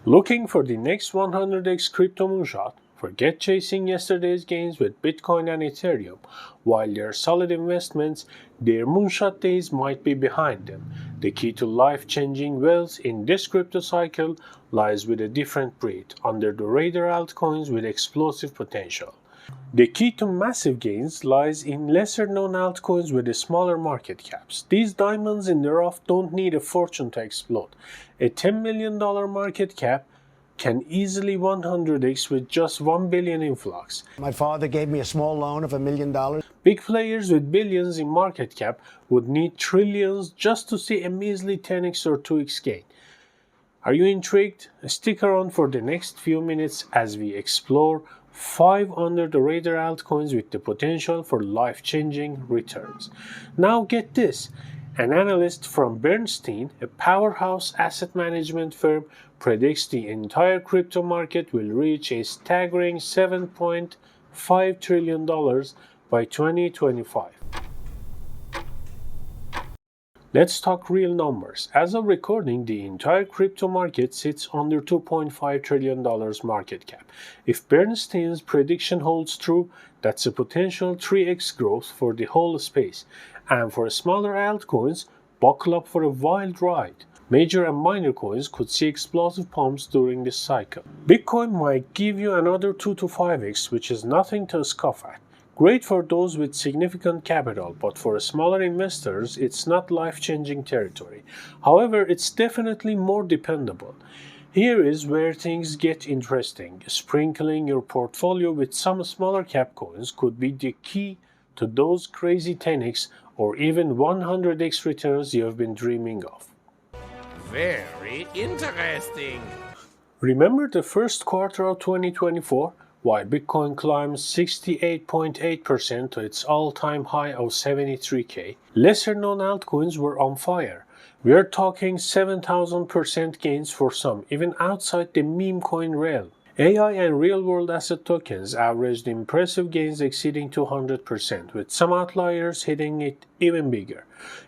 Looking for the next 100x crypto moonshot? Forget chasing yesterday's gains with Bitcoin and Ethereum. While they're solid investments, their moonshot days might be behind them. The key to life-changing wealth in this crypto cycle lies with a different breed, under-the-radar altcoins with explosive potential. The key to massive gains lies in lesser-known altcoins with smaller market caps. These diamonds in the rough don't need a fortune to explode. A $10 million market cap can easily 100x with just 1 billion influx. My father gave me a small loan of $1 million. Big players with billions in market cap would need trillions just to see a measly 10x or 2x gain. Are you intrigued? Stick around for the next few minutes as we explore 5 under-the-radar altcoins with the potential for life-changing returns. Now get this. An analyst from Bernstein, a powerhouse asset management firm, predicts the entire crypto market will reach a staggering $7.5 trillion by 2025. Let's talk real numbers. As of recording, the entire crypto market sits under $2.5 trillion market cap. If Bernstein's prediction holds true, that's a potential 3x growth for the whole space. And for smaller altcoins, buckle up for a wild ride. Major and minor coins could see explosive pumps during this cycle. Bitcoin might give you another 2 to 5x, which is nothing to scoff at. Great for those with significant capital, but for smaller investors, it's not life-changing territory. However, it's definitely more dependable. Here is where things get interesting. Sprinkling your portfolio with some smaller cap coins could be the key to those crazy 10x or even 100x returns you have been dreaming of. Very interesting. Remember the first quarter of 2024? Why Bitcoin climbed 68.8% to its all-time high of 73k. Lesser-known altcoins were on fire. We are talking 7,000% gains for some, even outside the meme coin realm. AI and real-world asset tokens averaged impressive gains exceeding 200%, with some outliers hitting it even bigger.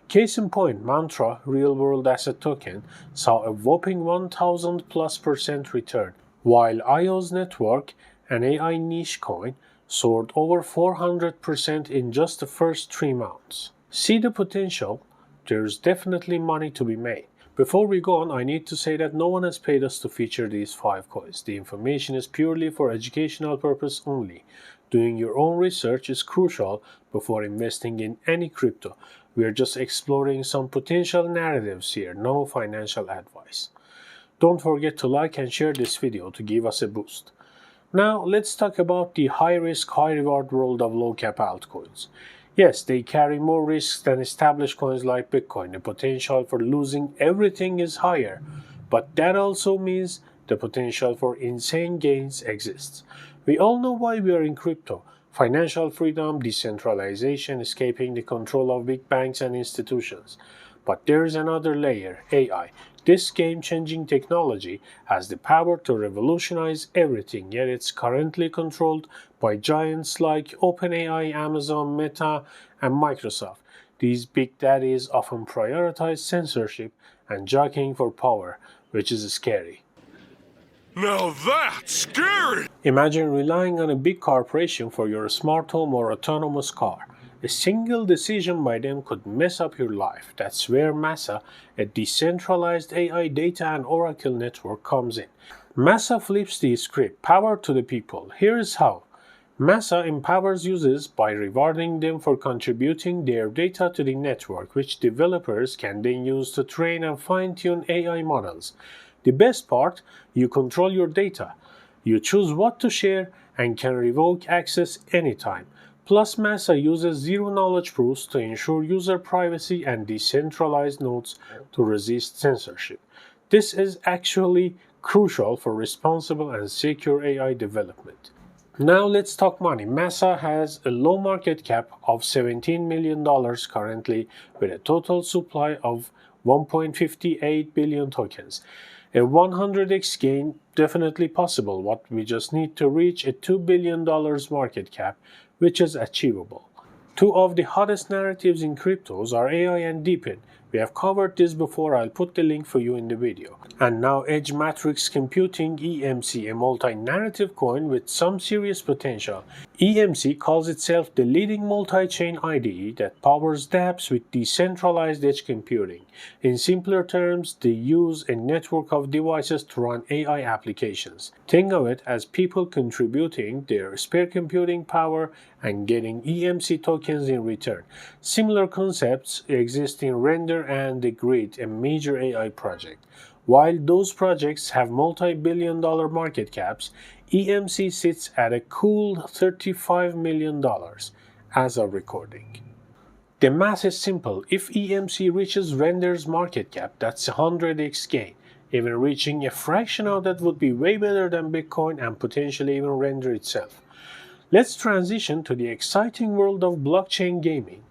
Case in point, Mantra real-world asset token saw a whopping 1,000+% return, while IO's network, an AI niche coin, soared over 400% in just the first 3 months. See the potential? There's definitely money to be made. Before we go on, I need to say that no one has paid us to feature these 5 coins. The information is purely for educational purpose only. Doing your own research is crucial before investing in any crypto. We are just exploring some potential narratives here, no financial advice. Don't forget to like and share this video to give us a boost. Now, let's talk about the high-risk, high-reward world of low-cap altcoins. Yes, they carry more risks than established coins like Bitcoin. The potential for losing everything is higher, but that also means the potential for insane gains exists. We all know why we are in crypto. Financial freedom, decentralization, escaping the control of big banks and institutions. But there is another layer, AI. This game-changing technology has the power to revolutionize everything, yet it's currently controlled by giants like OpenAI, Amazon, Meta, and Microsoft. These big daddies often prioritize censorship and jockeying for power, which is scary. Now that's scary! Imagine relying on a big corporation for your smart home or autonomous car. A single decision by them could mess up your life. That's where Masa, a decentralized AI data and oracle network, comes in. Masa flips the script, power to the people. Here's how. Masa empowers users by rewarding them for contributing their data to the network, which developers can then use to train and fine-tune AI models. The best part, you control your data. You choose what to share and can revoke access anytime. Plus, Masa uses zero-knowledge proofs to ensure user privacy and decentralized nodes to resist censorship. This is actually crucial for responsible and secure AI development. Now let's talk money. Masa has a low market cap of $17 million currently, with a total supply of 1.58 billion tokens. A 100x gain definitely possible. What we just need to reach a $2 billion market cap, which is achievable. 2 of the hottest narratives in cryptos are AI and DeepIn, We have covered this before, I'll put the link for you in the video. And now Edge Matrix Computing EMC, a multi-narrative coin with some serious potential. EMC calls itself the leading multi-chain IDE that powers dApps with decentralized edge computing. In simpler terms, they use a network of devices to run AI applications. Think of it as people contributing their spare computing power and getting EMC tokens in return. Similar concepts exist in Render and the Grid, a major AI project. While those projects have multi-billion-dollar market caps, EMC sits at a cool $35 million as of recording. The math is simple. If EMC reaches Render's market cap, that's 100x gain. Even reaching a fraction of that would be way better than Bitcoin and potentially even Render itself. Let's transition to the exciting world of blockchain gaming.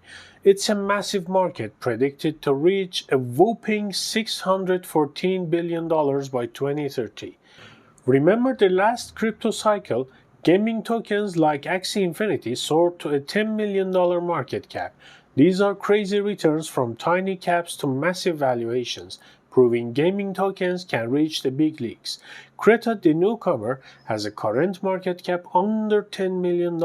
It's a massive market predicted to reach a whopping $614 billion by 2030. Remember the last crypto cycle, gaming tokens like Axie Infinity soared to a $10 million market cap. These are crazy returns from tiny caps to massive valuations, proving gaming tokens can reach the big leagues. Creta, the newcomer, has a current market cap under $10 million.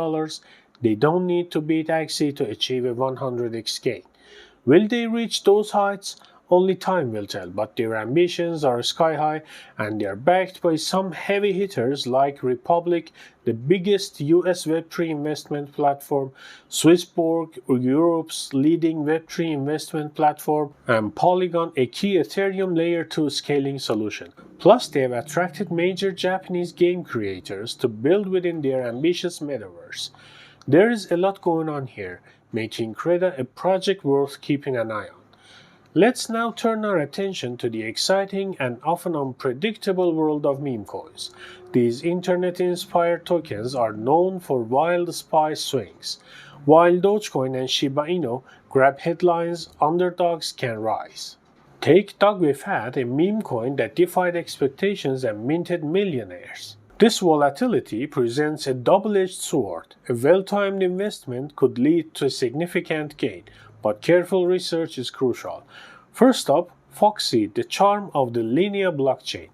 They don't need to beat Axie to achieve a 100x gain. Will they reach those heights? Only time will tell, but their ambitions are sky high and they are backed by some heavy hitters like Republic, the biggest US Web3 investment platform, Swissborg, Europe's leading Web3 investment platform, and Polygon, a key Ethereum Layer 2 scaling solution. Plus, they have attracted major Japanese game creators to build within their ambitious metaverse. There is a lot going on here, making Creta a project worth keeping an eye on. Let's now turn our attention to the exciting and often unpredictable world of meme coins. These internet-inspired tokens are known for wild SPY swings. While Dogecoin and Shiba Inu grab headlines, underdogs can rise. Take Dogwifhat, a meme coin that defied expectations and minted millionaires. This volatility presents a double-edged sword. A well-timed investment could lead to a significant gain, but careful research is crucial. First up, Foxy, the charm of the Linea blockchain.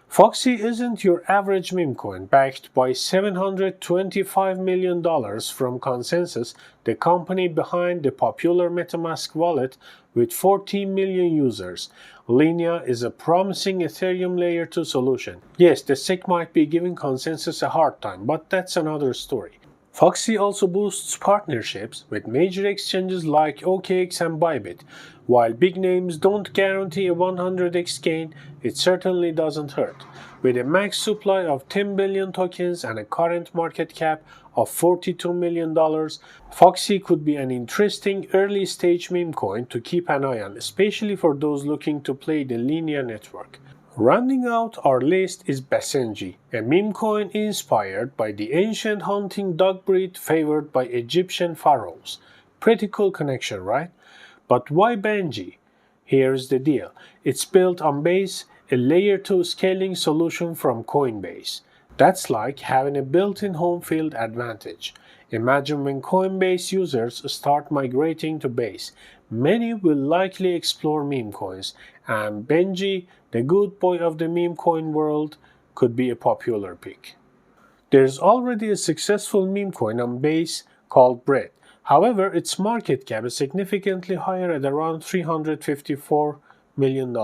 Foxy isn't your average meme coin. Backed by $725 million from Consensus, the company behind the popular MetaMask wallet with 14 million users, Linea is a promising Ethereum Layer 2 solution. Yes, the SEC might be giving Consensus a hard time, but that's another story. Foxy also boosts partnerships with major exchanges like OKX and Bybit. While big names don't guarantee a 100x gain, it certainly doesn't hurt. With a max supply of 10 billion tokens and a current market cap of $42 million, Foxy could be an interesting early-stage meme coin to keep an eye on, especially for those looking to play the Linea network. Rounding out our list is Basenji, a meme coin inspired by the ancient hunting dog breed favored by Egyptian pharaohs. Pretty cool connection, right? But why Benji? Here's the deal. It's built on Base, a Layer 2 scaling solution from Coinbase. That's like having a built-in home field advantage. Imagine when Coinbase users start migrating to Base. Many will likely explore meme coins, and Benji, the good boy of the meme coin world, could be a popular pick. There's already a successful meme coin on Base called Bread. However, its market cap is significantly higher at around $354 million.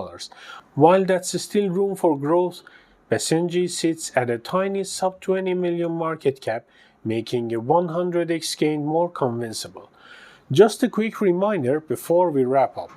While that's still room for growth, Basenji sits at a tiny sub-20 million market cap, making a 100x gain more convincible. Just a quick reminder before we wrap up.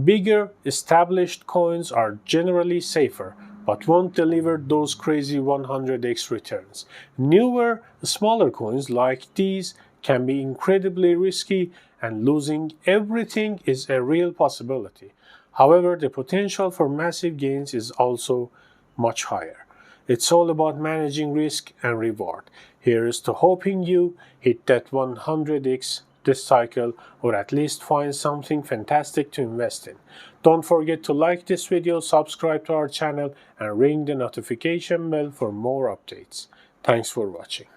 Bigger, established coins are generally safer, but won't deliver those crazy 100x returns. Newer, smaller coins like these can be incredibly risky, and losing everything is a real possibility. However, the potential for massive gains is also much higher. It's all about managing risk and reward. Here's to hoping you hit that 100x this cycle, or at least find something fantastic to invest in. Don't forget to like this video, subscribe to our channel, and ring the notification bell for more updates. Thanks for watching.